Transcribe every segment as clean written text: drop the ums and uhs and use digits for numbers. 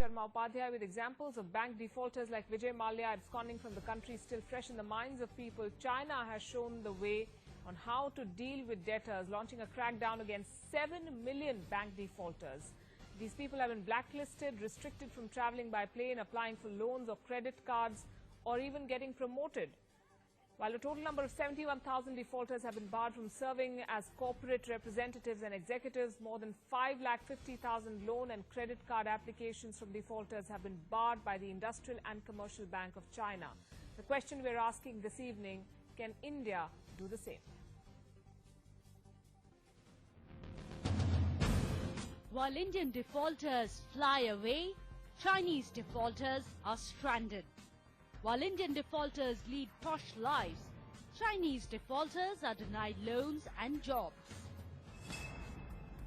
Sharma Upadhyay with examples of bank defaulters like Vijay Mallya absconding from the country still fresh in the minds of people. China has shown the way on how to deal with debtors, launching a crackdown against 7 million bank defaulters. These people have been blacklisted, restricted from travelling by plane, applying for loans or credit cards, or even getting promoted. While a total number of 71,000 defaulters have been barred from serving as corporate representatives and executives, more than 550,000 loan and credit card applications from defaulters have been barred by the Industrial and Commercial Bank of China. The question we're asking this evening, can India do the same? While Indian defaulters fly away, Chinese defaulters are stranded. While Indian defaulters lead posh lives, Chinese defaulters are denied loans and jobs.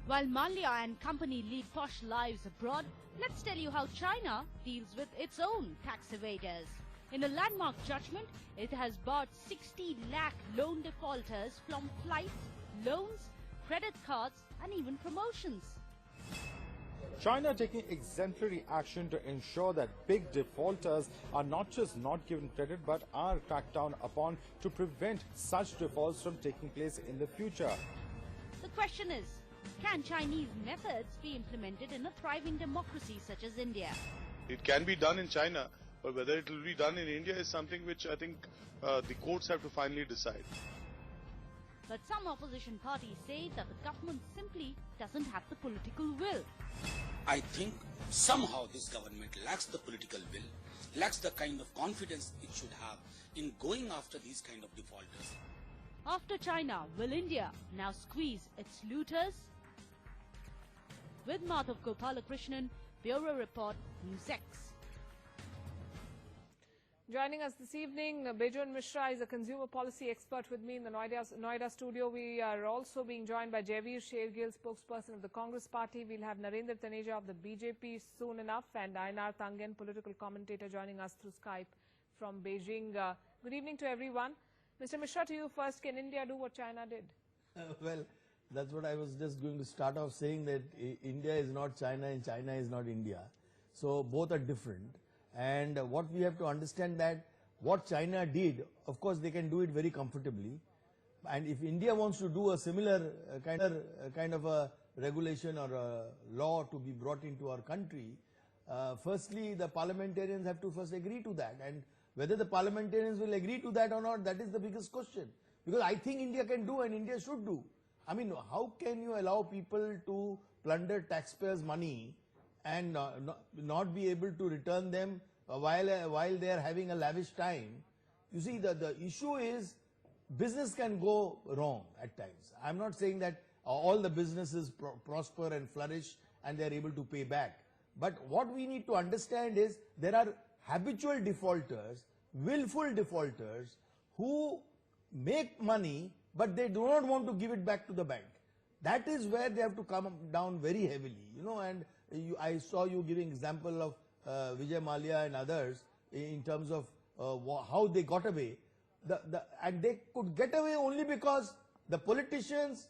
While Mallya and company lead posh lives abroad, let's tell you how China deals with its own tax evaders. In a landmark judgment, it has barred 60 lakh loan defaulters from flights, loans, credit cards and even promotions. China taking exemplary action to ensure that big defaulters are not just not given credit but are cracked down upon to prevent such defaults from taking place in the future. The question is, can Chinese methods be implemented in a thriving democracy such as India? It can be done in China, but whether it will be done in India is something which I think the courts have to finally decide. But some opposition parties say that the government simply doesn't have the political will. I think somehow this government lacks the political will, lacks the kind of confidence it should have in going after these kind of defaulters. After China, will India now squeeze its looters? With Madhav Gopalakrishnan, Bureau Report, News X. Joining us this evening, Bejon Mishra is a consumer policy expert with me in the Noida studio. We are also being joined by Jaiveer Shergill, spokesperson of the Congress Party. We'll have Narendra Taneja of the BJP soon enough, and Ainar Tangen, political commentator, joining us through Skype from Beijing. Good evening to everyone. Mr. Mishra, to you first, can India do what China did? Well, that's what I was just going to start off saying, that India is not China and China is not India. So both are different. And what we have to understand that what China did, of course they can do it very comfortably. And if India wants to do a similar kind of a regulation or a law to be brought into our country, firstly the parliamentarians have to first agree to that. And whether the parliamentarians will agree to that or not, that is the biggest question. Because I think India can do and India should do. I mean, how can you allow people to plunder taxpayers' money and not be able to return them while they are having a lavish time? You see, the issue is business can go wrong at times. I'm not saying that all the businesses prosper and flourish and they are able to pay back. But what we need to understand is there are habitual defaulters, willful defaulters who make money but they do not want to give it back to the bank. That is where they have to come down very heavily, you know. And I saw you giving example of Vijay Mallya and others in terms of how they got away. And they could get away only because the politicians,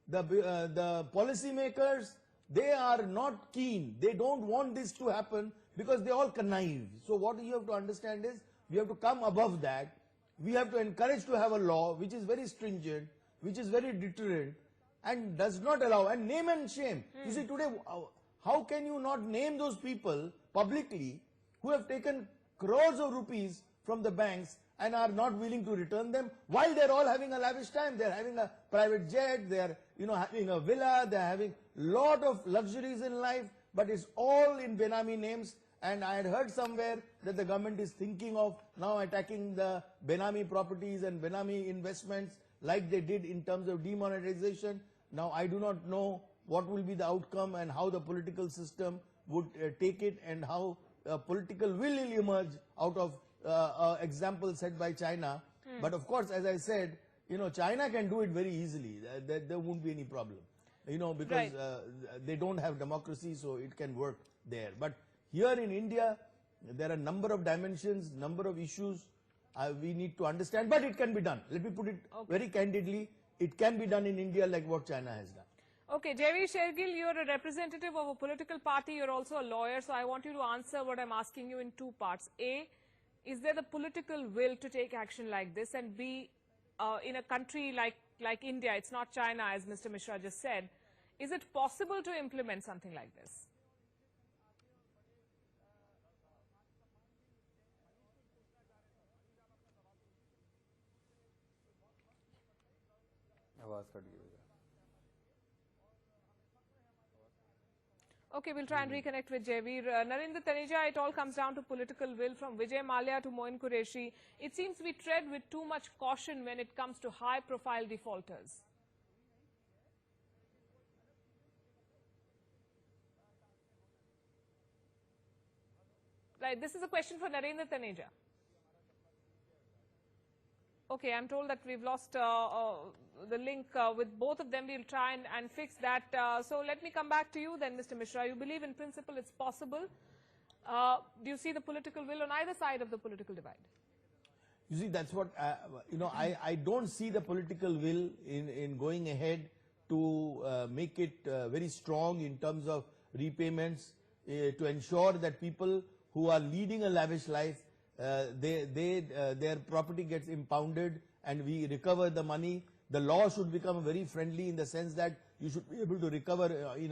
the policy makers, they are not keen. They don't want this to happen because they all connive. So what you have to understand is we have to come above that. We have to encourage to have a law which is very stringent, which is very deterrent, and does not allow, and name and shame. You see, today, how can you not name those people publicly who have taken crores of rupees from the banks and are not willing to return them while they're all having a lavish time? They're having a private jet, they're having a villa, they're having lot of luxuries in life, but it's all in Benami names. And I had heard somewhere that the government is thinking of now attacking the Benami properties and Benami investments like they did in terms of demonetization. Now I do not know what will be the outcome and how the political system would take it, and how political will emerge out of example set by China. But of course, as I said, China can do it very easily. There won't be any problem, because they don't have democracy, so it can work there. But here in India, there are a number of dimensions, number of issues we need to understand, but it can be done. Let me put it very candidly, it can be done in India like what China has done. Okay, Jaiveer Shergill, you're a representative of a political party. You're also a lawyer. So I want you to answer what I'm asking you in two parts. A, is there the political will to take action like this? And B, in a country like India, it's not China, as Mr. Mishra just said, is it possible to implement something like this? Okay, we'll try and reconnect with Jaiveer. Narendra Taneja, it all comes down to political will from Vijay Mallya to Moin Qureshi. It seems we tread with too much caution when it comes to high-profile defaulters. Right, this is a question for Narendra Taneja. Okay, I'm told that we've lost the link with both of them. We'll try and fix that. So let me come back to you then, Mr. Mishra. You believe in principle it's possible. Do you see the political will on either side of the political divide? You see, that's what, I don't see the political will in going ahead to make it very strong in terms of repayments, to ensure that people who are leading a lavish life, their property gets impounded and we recover the money. The law should become very friendly in the sense that you should be able to recover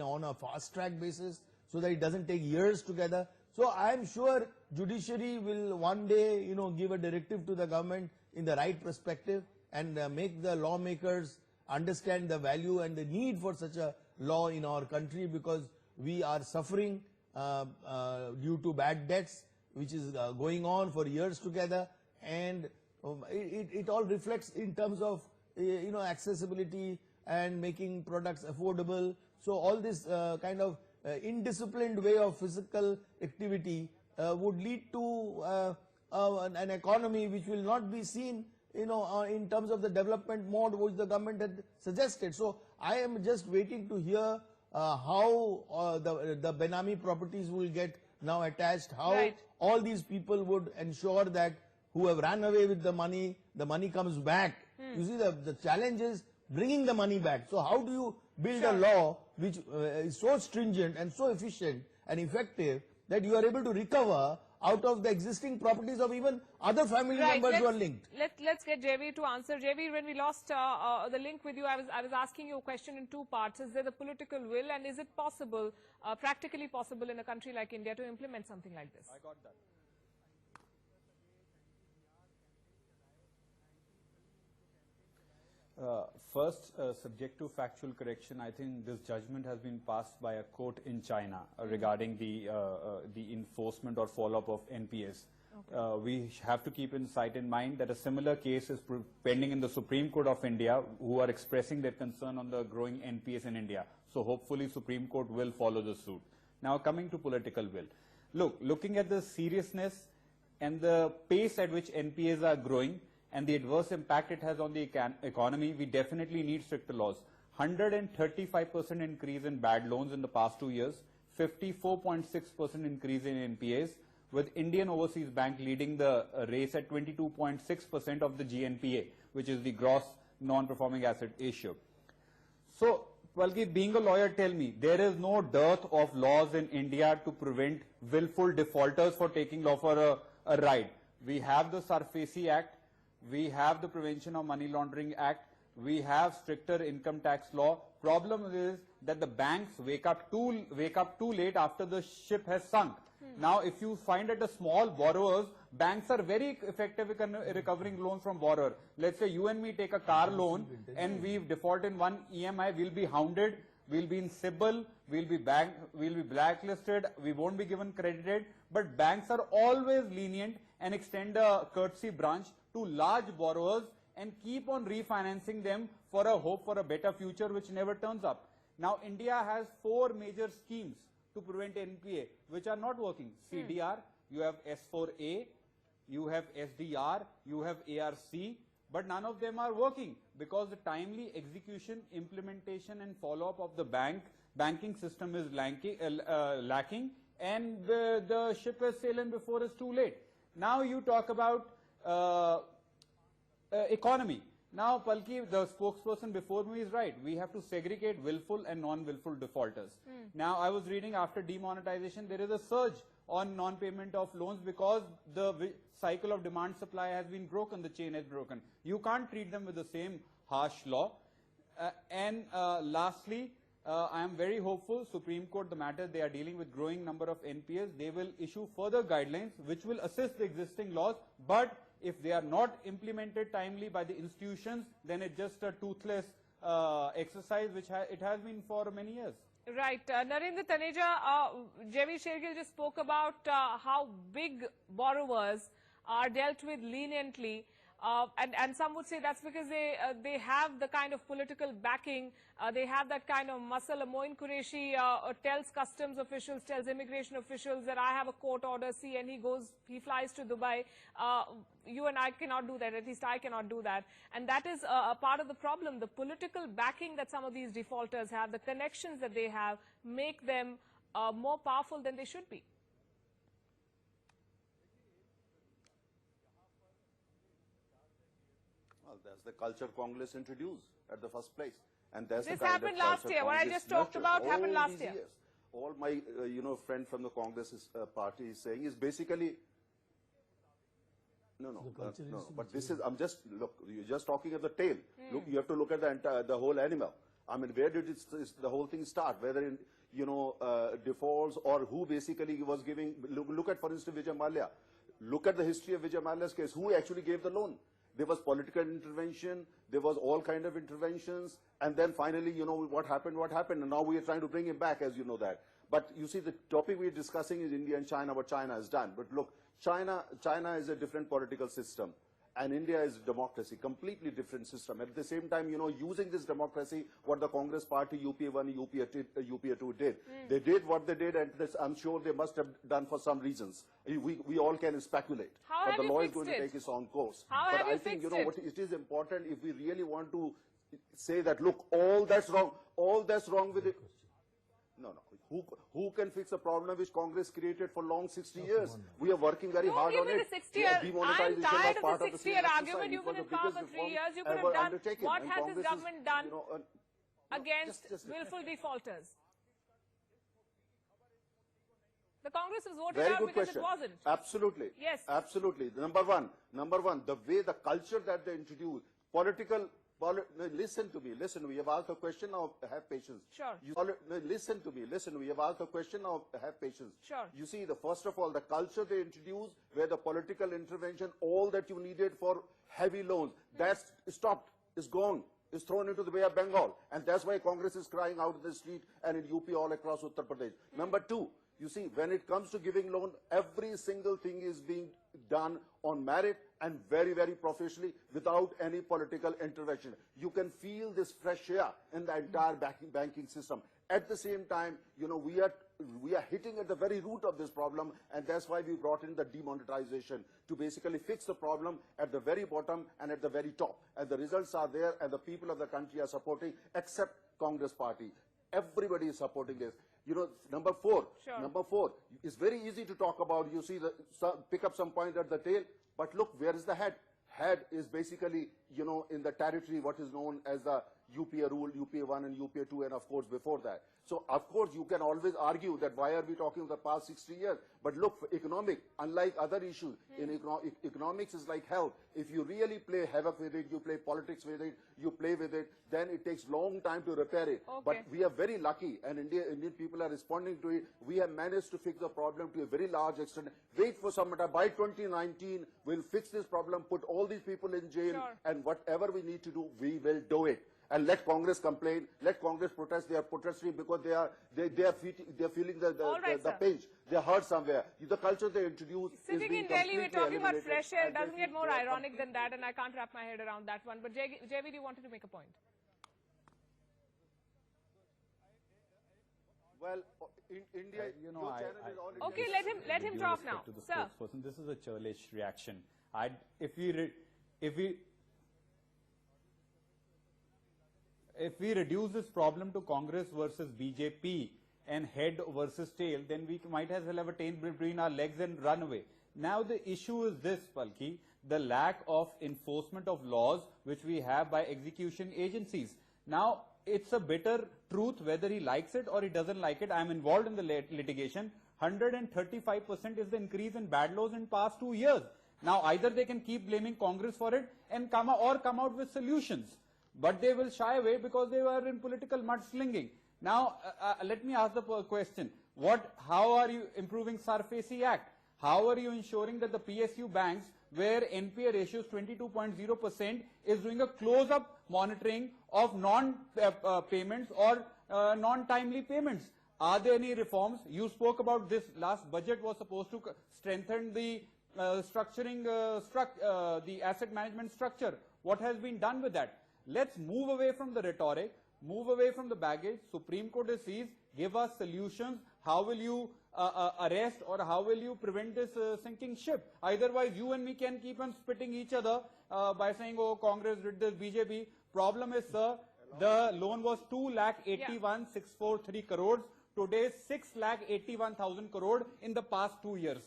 on a fast track basis so that it doesn't take years together. So I am sure judiciary will one day give a directive to the government in the right perspective and make the lawmakers understand the value and the need for such a law in our country, because we are suffering due to bad debts which is going on for years together, and it all reflects in terms of accessibility and making products affordable. So all this kind of indisciplined way of physical activity would lead to an economy which will not be seen in terms of the development mode which the government had suggested. So I am just waiting to hear how the Benami properties will get now attached, how all these people would ensure that who have run away with the money comes back. You see, the challenge is bringing the money back. So how do you build a law which is so stringent and so efficient and effective that you are able to recover out of the existing properties of even other family members who are linked? Let's get Jaiveer to answer. Jaiveer, when we lost the link with you, I was asking you a question in two parts. Is there the political will, and is it possible, practically possible in a country like India to implement something like this? I got that. First, subject to factual correction, I think this judgment has been passed by a court in China regarding the enforcement or follow-up of NPS. Okay. We have to keep in mind that a similar case is pending in the Supreme Court of India, who are expressing their concern on the growing NPS in India. So hopefully Supreme Court will follow the suit. Now coming to political will. Looking at the seriousness and the pace at which NPAs are growing, and the adverse impact it has on the economy, we definitely need stricter laws. 135% increase in bad loans in the past 2 years, 54.6% increase in NPAs, with Indian Overseas Bank leading the race at 22.6% of the GNPA, which is the gross non-performing asset ratio. So, Palki, being a lawyer, tell me, there is no dearth of laws in India to prevent willful defaulters for taking law for a ride. We have the SARFAESI Act, we have the Prevention of Money Laundering Act, we have stricter income tax law. Problem is that the banks wake up too late after the ship has sunk. Now, if you find that the small borrowers, banks are very effective in recovering loans from borrower. Let's say you and me take a car loan and we've defaulted in one EMI, we'll be hounded, we'll be in CIBIL, we'll be blacklisted, we won't be given credited. But banks are always lenient and extend a courtesy branch to large borrowers and keep on refinancing them for a hope for a better future which never turns up. Now, India has 4 major schemes to prevent NPA which are not working. CDR, you have S4A, you have SDR, you have ARC, but none of them are working because the timely execution, implementation and follow-up of the banking system is lacking, and the ship is sailing before it's too late. Now you talk about economy. Now, Palki, the spokesperson before me is right. We have to segregate willful and non-willful defaulters. Now, I was reading after demonetization, there is a surge on non-payment of loans because the cycle of demand supply has been broken, the chain has broken. You can't treat them with the same harsh law. Lastly, I am very hopeful, Supreme Court, the matter they are dealing with growing number of NPS, they will issue further guidelines which will assist the existing laws, but if they are not implemented timely by the institutions, then it's just a toothless exercise which it has been for many years. Right. Narendra Taneja, Jaiveer Shergill just spoke about how big borrowers are dealt with leniently. And some would say that's because they have the kind of political backing, they have that kind of muscle. Moin Qureshi tells customs officials, tells immigration officials that I have a court order, see, and he flies to Dubai. You and I cannot do that, at least I cannot do that. And that is a part of the problem. The political backing that some of these defaulters have, the connections that they have, make them more powerful than they should be. Well, that's the culture Congress introduced at the first place. And that's this the kind happened of last year. What I just talked about happened last year. Years. All my, friend from the Congress party is saying is basically, no, but this is, look, you're just talking at the tail. Look, you have to look at the whole animal. I mean, where did the whole thing start? Whether in, defaults or who basically was giving, look at, for instance, Vijay Mallya. Look at the history of Vijay Mallya's case. Who actually gave the loan? There was political intervention, there was all kind of interventions, and then finally, what happened, and now we are trying to bring him back, as you know that. But you see, the topic we're discussing is India and China, what China has done. But look, China is a different political system, and India is democracy, completely different system. At the same time, using this democracy, what the Congress party, UPA 1, UPA 2 did. They did what they did, and this, I'm sure they must have done for some reasons. We all can speculate. But the law is going to take its own course. But I think, what it is important, if we really want to say that, look, all that's wrong with it. No. Who can fix a problem which Congress created for long 60 years? We are working very hard on it. I'm tired of the 60-year argument. You've been in power for 3 years. You could have done. What has this government done against willful defaulters? The Congress was voted out because it wasn't. Absolutely. Yes. Absolutely. Number one, the way, the culture that they introduced, listen to me. You have asked a question, now have patience. Sure. Listen to me. You have asked a question, now have patience. Sure. You see, first of all, the culture they introduced, where the political intervention, all that you needed for heavy loans, that's stopped, is gone, is thrown into the Bay of Bengal. And that's why Congress is crying out in the street and in UP all across Uttar Pradesh. Number two, you see, when it comes to giving loan, every single thing is being done on merit and very, very professionally without any political intervention. You can feel this fresh air in the entire banking system. At the same time, we are hitting at the very root of this problem, and that's why we brought in the demonetization to basically fix the problem at the very bottom and at the very top. And the results are there, and the people of the country are supporting, except Congress party. Everybody is supporting this. Number four, it's very easy to talk about, pick up some point at the tail, but look, where is the head? Head is basically, in the territory, what is known as the UPA rule, UPA 1 and UPA 2, and of course before that. So of course you can always argue that why are we talking of the past 60 years? But look, for economic, unlike other issues, in economics is like health. If you really play havoc with it, you play politics with it, you play with it, then it takes long time to repair it. Okay. But we are very lucky, and Indian people are responding to it. We have managed to fix the problem to a very large extent. Wait for some time. By 2019, we'll fix this problem, put all these people in jail, Sure. and whatever we need to do, we will do it. And let Congress complain, let Congress protest. They are protesting because they are feeling the pinch. They are hurt somewhere. The culture they introduce Sitting in Delhi, we're talking about fresh air. Doesn't get more ironic than that, and I can't wrap my head around that one. But Jaiveer, you wanted to make a point. Well, in India, Okay, let him talk now, sir. This is a churlish reaction. If we reduce this problem to Congress versus BJP and head versus tail, then we might as well have a tail between our legs and run away. Now the issue is this, Palki, the lack of enforcement of laws which we have by execution agencies. Now, it's a bitter truth whether he likes it or he doesn't like it. I am involved in the litigation. 135% is the increase in bad laws in past 2 years. Now, either they can keep blaming Congress for it and come out with solutions. But they will shy away because they were in political mudslinging. Now, let me ask the question. How are you improving SARFAESI Act? How are you ensuring that the PSU banks, where NPA ratio is 22.0%, is doing a close-up monitoring of non-payments or non-timely payments? Are there any reforms? You spoke about this. Last budget was supposed to strengthen the the asset management structure. What has been done with that? Let's move away from the rhetoric, move away from the baggage. Supreme Court is seized. Give us solutions. How will you arrest or how will you prevent this sinking ship? Otherwise, you and me can keep on spitting each other by saying, oh, Congress did this, BJP. Problem is, sir, the loan was 2,81,643 crores. Today, 6,81,000 crore in the past 2 years.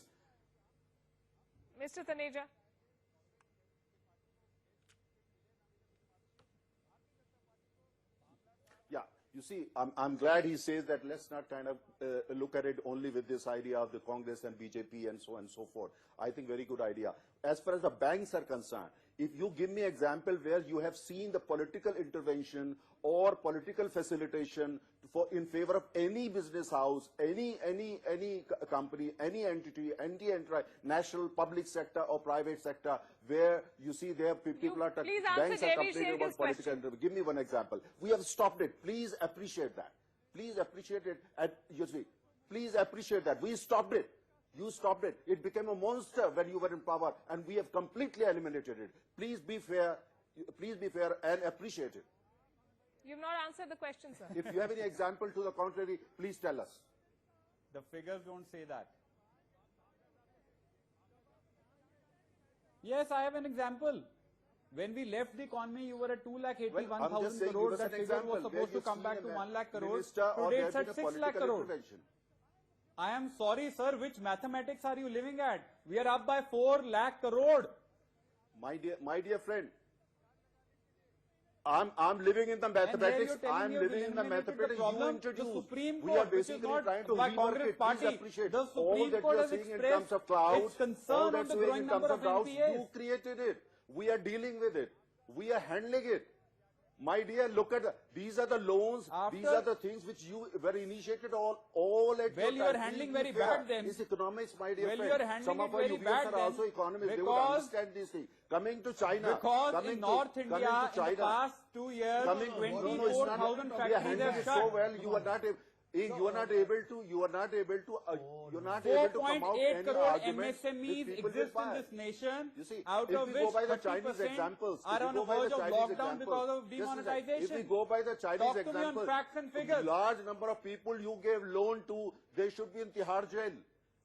Mr. Taneja. Yeah, you see, I'm glad he says that let's not kind of look at it only with this idea of the Congress and BJP and so on and so forth. I think very good idea. As far as the banks are concerned, if you give me example where you have seen the political intervention or political facilitation in favor of any business house, any company, any entity, any national public sector or private sector, where you see there people are banks are complaining about political intervention. Give me one example. We have stopped it. Please appreciate that. Please appreciate it. Please appreciate that. We stopped it. You stopped it. It became a monster when you were in power, and we have completely eliminated it. Please be fair. Please be fair and appreciate it. You've not answered the question, sir. If you have any example to the contrary, please tell us. The figures don't say that. Yes, I have an example. When we left the economy, you were at 2,81,000 crores. That figure was supposed to come back to 1 lakh crores. Today it's at 6 lakh crores. I am sorry, sir. Which mathematics are you living at? We are up by 4 lakh crore. My dear friend, I'm living in the mathematics. I'm living in the mathematics. You introduced. We are basically trying to rework it. Please appreciate all that you are seeing in terms of clouds. All that you are seeing in terms of clouds. You created it. We are dealing with it. We are handling it. My dear, look at these are the loans. These are the things which you were initiated all at well, you are handling very bad then. It's economics, my dear well, friend. You are handling some of our UPs are also economists. They would understand these things. Coming to China. Because in North India, in the past 2 years, 24,000 factories have shut. So well, you are not able. You are not able to come out any argument. MSMEs exist in this nation, you see, out of which 30% are on the verge of lockdown because of demonetization. If we go by the Chinese example, figures. Large number of people you gave loan to, they should be in Tihar jail.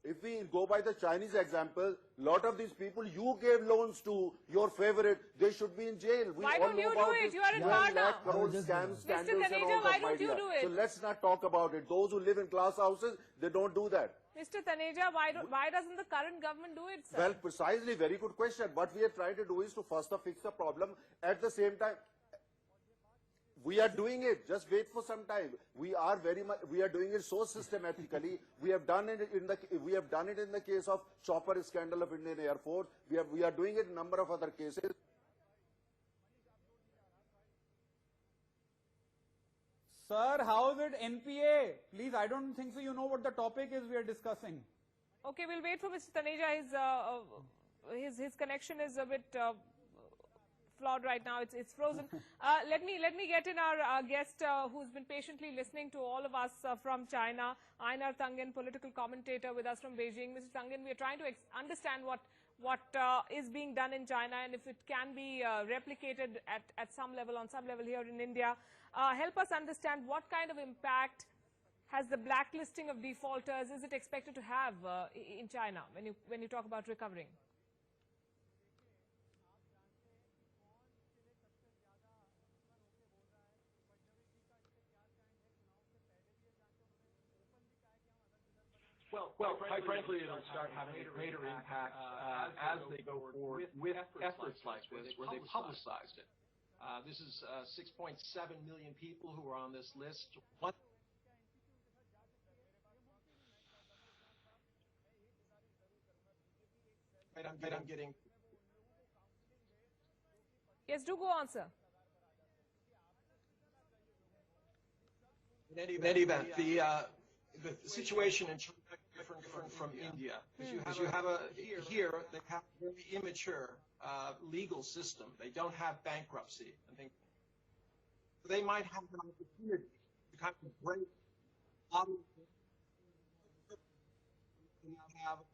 If we go by the Chinese example, lot of these people you gave loans to, your favorite, they should be in jail. Why don't you do it? You are in power now. Scams, Mr. Taneja, why don't you do it? So let's not talk about it. Those who live in glass houses, they don't do that. Mr. Taneja, why doesn't the current government do it, sir? Well, precisely, very good question. What we are trying to do is to first fix the problem. At the same time, we are doing it. Just wait for some time. We are doing it so systematically. We have done it in the case of chopper scandal of Indian Air Force. We are doing it in a number of other cases. Sir, how is it NPA? Please, I don't think so. You know what the topic is we are discussing. Okay, we'll wait for Mr. Taneja. His connection is a bit flawed right now. It's frozen. Let me get in our guest who's been patiently listening to all of us from China, Einar Tangen, political commentator with us from Beijing. Mr. Tangen, we are trying to understand what is being done in China and if it can be replicated at some level, on some level here in India. Help us understand what kind of impact has the blacklisting of defaulters is it expected to have in China when you talk about recovering? Well, quite frankly, it'll start having a greater impact as they go forward with efforts like this, where they publicized it. This is 6.7 million people who are on this list. I'm getting. Yes, do go on, sir. In any event, the situation in China is different from India. Because you have here they have a very immature legal system. They don't have bankruptcy. I think they might have an opportunity to kind of break out of have a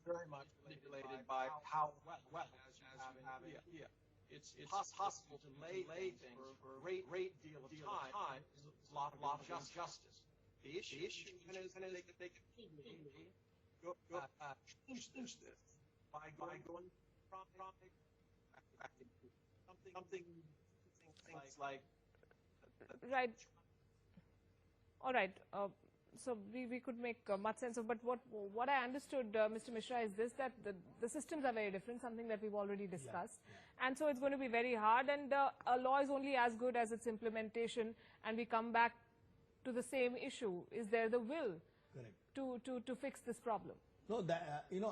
very much manipulated by power as you have in India. It's possible to delay things for a great deal of time. There's a lot of injustice. The issue is they can change this by going from something things like right. All right. So we could make much sense of, but what I understood, Mr. Mishra, is this, that the systems are very different, something that we've already discussed. Yeah. And so it's going to be very hard, and a law is only as good as its implementation, and we come back to the same issue. Is there the will to fix this problem? No,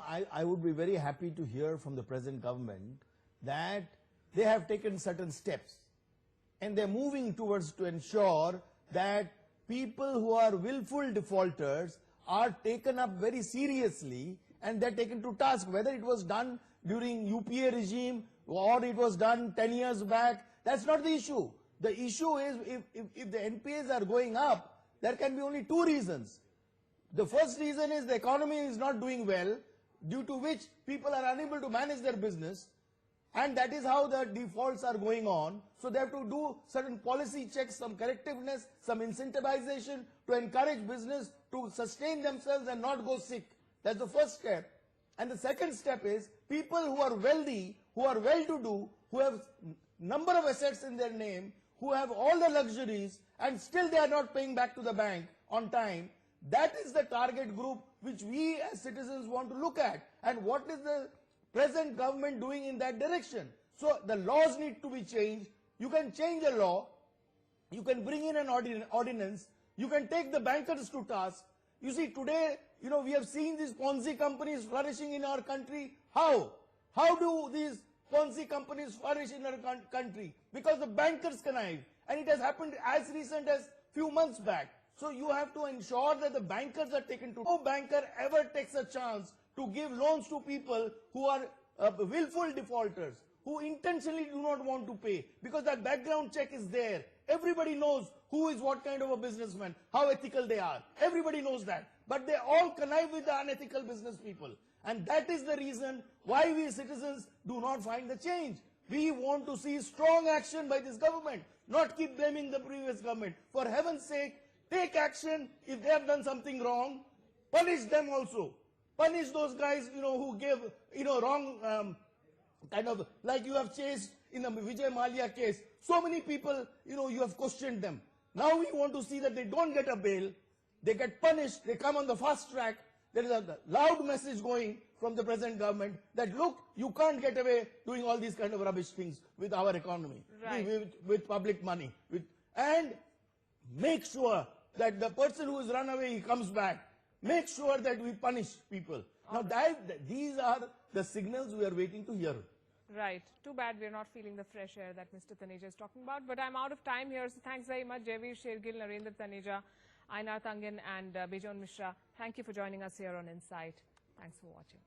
I would be very happy to hear from the present government that they have taken certain steps, and they're moving towards to ensure that people who are willful defaulters are taken up very seriously, and they're taken to task, whether it was done during UPA regime or it was done 10 years back. That's not the issue. The issue is if the NPAs are going up, there can be only two reasons. The first reason is the economy is not doing well, due to which people are unable to manage their business, and that is how the defaults are going on. So they have to do certain policy checks, some correctiveness, some incentivization to encourage business to sustain themselves and not go sick. That's the first step. And the second step is people who are wealthy, who are well-to-do, who have number of assets in their name, who have all the luxuries, and still they are not paying back to the bank on time. That is the target group which we as citizens want to look at. And what is the present government doing in that direction? So the laws need to be changed. You can change a law, you can bring in an ordinance, you can take the bankers to task. You see, today, we have seen these Ponzi companies flourishing in our country. How? How do these Ponzi companies flourish in our country? Because the bankers connive, and it has happened as recent as few months back. So you have to ensure that the bankers are taken to. No banker ever takes a chance to give loans to people who are willful defaulters, who intentionally do not want to pay, because that background check is there. Everybody knows who is what kind of a businessman, how ethical they are. Everybody knows that. But they all connive with the unethical business people. And that is the reason why we citizens do not find the change. We want to see strong action by this government, not keep blaming the previous government. For heaven's sake, take action. If they have done something wrong, punish them also. Punish those guys, who give, wrong kind of, like you have chased in the Vijay Mallya case. So many people, you have questioned them. Now we want to see that they don't get a bail. They get punished. They come on the fast track. There is a loud message going from the present government that, look, you can't get away doing all these kind of rubbish things with our economy, with public money. And make sure that the person who has run away, he comes back. Make sure that we punish people. Now, these are the signals we are waiting to hear. Right. Too bad we're not feeling the fresh air that Mr. Taneja is talking about. But I'm out of time here, so thanks very much, Jaiveer Shergill, Narendra Taneja, Ainar Tangan, and Bijon Mishra. Thank you for joining us here on Insight. Thanks for watching.